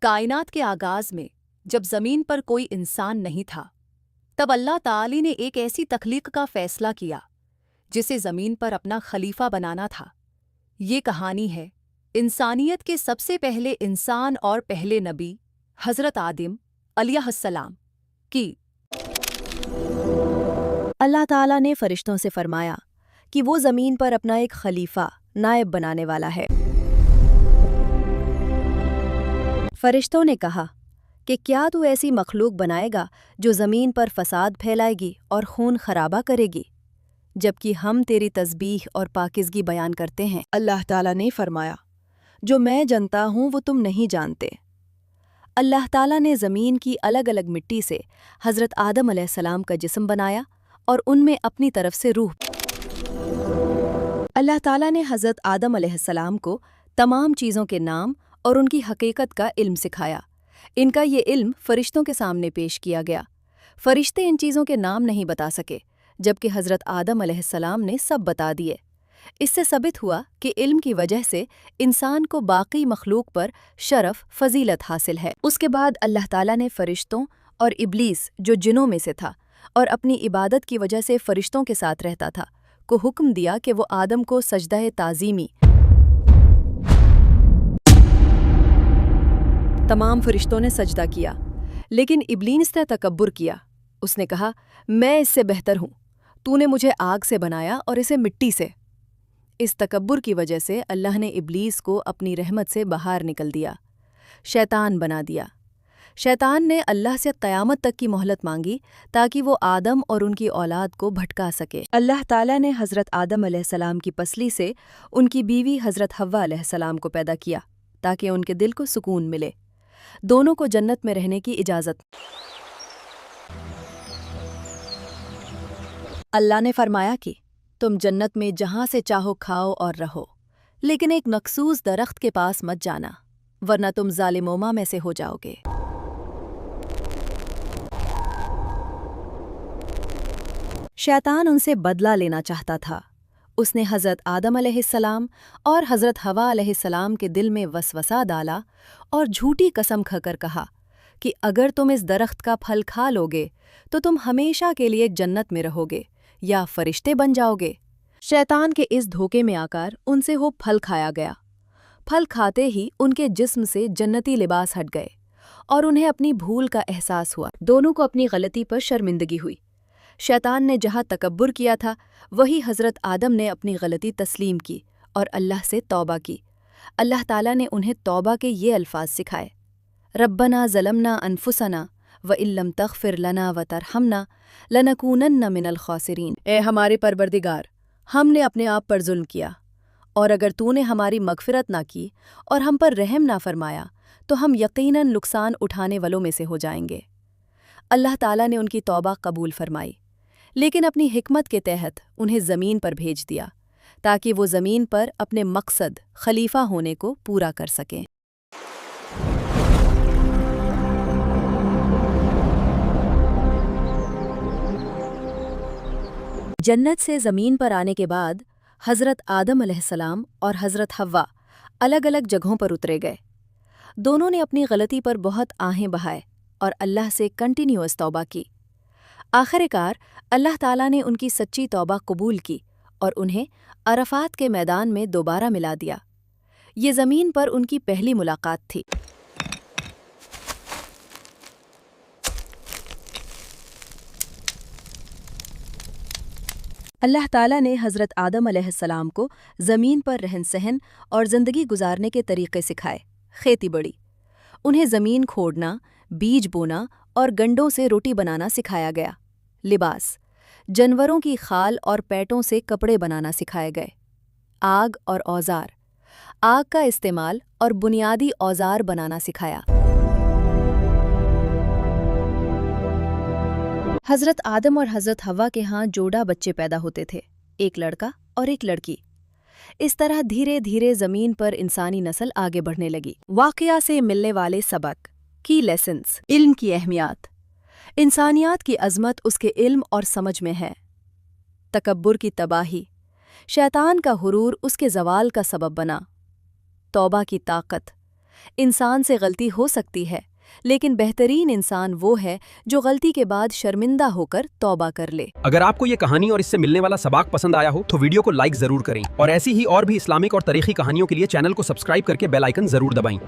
کائنات کے آغاز میں جب زمین پر کوئی انسان نہیں تھا، تب اللہ تعالی نے ایک ایسی تخلیق کا فیصلہ کیا جسے زمین پر اپنا خلیفہ بنانا تھا۔ یہ کہانی ہے انسانیت کے سب سے پہلے انسان اور پہلے نبی حضرت آدم علیہ السلام کی۔ اللہ تعالیٰ نے فرشتوں سے فرمایا کہ وہ زمین پر اپنا ایک خلیفہ نائب بنانے والا ہے۔ فرشتوں نے کہا کہ کیا تو ایسی مخلوق بنائے گا جو زمین پر فساد پھیلائے گی اور خون خرابہ کرے گی، جبکہ ہم تیری تسبیح اور پاکیزگی بیان کرتے ہیں۔ اللہ تعالیٰ نے فرمایا، جو میں جانتا ہوں وہ تم نہیں جانتے۔ اللہ تعالیٰ نے زمین کی الگ الگ مٹی سے حضرت آدم علیہ السلام کا جسم بنایا اور ان میں اپنی طرف سے روح۔ اللہ تعالیٰ نے حضرت آدم علیہ السلام کو تمام چیزوں کے نام اور ان کی حقیقت کا علم سکھایا۔ ان کا یہ علم فرشتوں کے سامنے پیش کیا گیا۔ فرشتے ان چیزوں کے نام نہیں بتا سکے، جبکہ حضرت آدم علیہ السلام نے سب بتا دیے۔ اس سے ثابت ہوا کہ علم کی وجہ سے انسان کو باقی مخلوق پر شرف فضیلت حاصل ہے۔ اس کے بعد اللہ تعالیٰ نے فرشتوں اور ابلیس جو جنوں میں سے تھا اور اپنی عبادت کی وجہ سے فرشتوں کے ساتھ رہتا تھا کو حکم دیا کہ وہ آدم کو سجدہ تعظیمی۔ تمام فرشتوں نے سجدہ کیا، لیکن ابلیس نے تکبر کیا۔ اس نے کہا، میں اس سے بہتر ہوں، تو نے مجھے آگ سے بنایا اور اسے مٹی سے۔ اس تکبر کی وجہ سے اللہ نے ابلیس کو اپنی رحمت سے باہر نکل دیا، شیطان بنا دیا۔ شیطان نے اللہ سے قیامت تک کی مہلت مانگی تاکہ وہ آدم اور ان کی اولاد کو بھٹکا سکے۔ اللہ تعالیٰ نے حضرت آدم علیہ السلام کی پسلی سے ان کی بیوی حضرت حوا علیہ السلام کو پیدا کیا تاکہ ان کے دل کو سکون ملے۔ دونوں کو جنت میں رہنے کی اجازت۔ اللہ نے فرمایا کہ تم جنت میں جہاں سے چاہو کھاؤ اور رہو، لیکن ایک مخصوص درخت کے پاس مت جانا، ورنہ تم ظالموں میں سے ہو جاؤ گے۔ شیطان ان سے بدلہ لینا چاہتا تھا۔ اس نے حضرت آدم علیہ السلام اور حضرت حوا علیہ السلام کے دل میں وسوسہ ڈالا اور جھوٹی قسم کھا کر کہا کہ اگر تم اس درخت کا پھل کھا لوگے تو تم ہمیشہ کے لیے جنت میں رہو گے یا فرشتے بن جاؤ گے۔ شیطان کے اس دھوکے میں آ کر ان سے وہ پھل کھایا گیا۔ پھل کھاتے ہی ان کے جسم سے جنتی لباس ہٹ گئے اور انہیں اپنی بھول کا احساس ہوا۔ دونوں کو اپنی غلطی پر شرمندگی ہوئی۔ شیطان نے جہاں تکبر کیا تھا وہی حضرت آدم نے اپنی غلطی تسلیم کی اور اللہ سے توبہ کی۔ اللہ تعالیٰ نے انہیں توبہ کے یہ الفاظ سکھائے، ربنا ظلمنا انفسنا وَإِن لَّمْ تَغْفِرْ لَنَا وَتَرْحَمْنَا لَنَكُونَنَّ مِنَ الْخَاسِرِينَ۔ اے ہمارے پروردگار، ہم نے اپنے آپ پر ظلم کیا، اور اگر تو نے ہماری مغفرت نہ کی اور ہم پر رحم نہ فرمایا تو ہم یقیناً نقصان اٹھانے والوں میں سے ہو جائیں گے۔ اللہ تعالیٰ نے ان کی توبہ قبول فرمائی، لیکن اپنی حکمت کے تحت انہیں زمین پر بھیج دیا تاکہ وہ زمین پر اپنے مقصد خلیفہ ہونے کو پورا کر سکیں۔ جنت سے زمین پر آنے کے بعد حضرت آدم علیہ السلام اور حضرت حوا الگ الگ جگہوں پر اترے گئے۔ دونوں نے اپنی غلطی پر بہت آہیں بہائے اور اللہ سے کنٹینیوس توبہ کی۔ آخر کار اللہ تعالیٰ نے ان کی سچی توبہ قبول کی اور انہیں عرفات کے میدان میں دوبارہ ملا دیا۔ یہ زمین پر ان کی پہلی ملاقات تھی۔ اللہ تعالیٰ نے حضرت آدم علیہ السلام کو زمین پر رہن سہن اور زندگی گزارنے کے طریقے سکھائے۔ کھیتی بڑی، انہیں زمین کھوڑنا، بیج بونا اور گنڈوں سے روٹی بنانا سکھایا گیا۔ لباس، جانوروں کی خال اور پیٹوں سے کپڑے بنانا سکھائے گئے۔ آگ اور اوزار، آگ کا استعمال اور بنیادی اوزار بنانا سکھایا۔ حضرت آدم اور حضرت حوا کے ہاں جوڑا بچے پیدا ہوتے تھے، ایک لڑکا اور ایک لڑکی۔ اس طرح دھیرے دھیرے زمین پر انسانی نسل آگے بڑھنے لگی۔ واقعہ سے ملنے والے سبق، کی لیسنز۔ علم کی اہمیت، انسانیات کی عظمت اس کے علم اور سمجھ میں ہے۔ تکبر کی تباہی، شیطان کا غرور اس کے زوال کا سبب بنا۔ توبہ کی طاقت، انسان سے غلطی ہو سکتی ہے، لیکن بہترین انسان وہ ہے جو غلطی کے بعد شرمندہ ہو کر توبہ کر لے۔ اگر آپ کو یہ کہانی اور اس سے ملنے والا سباق پسند آیا ہو تو ویڈیو کو لائک ضرور کریں، اور ایسی ہی اور بھی اسلامک اور تاریخی کہانیوں کے لیے چینل کو سبسکرائب کر کے بیل آئیکن ضرور دبائیں۔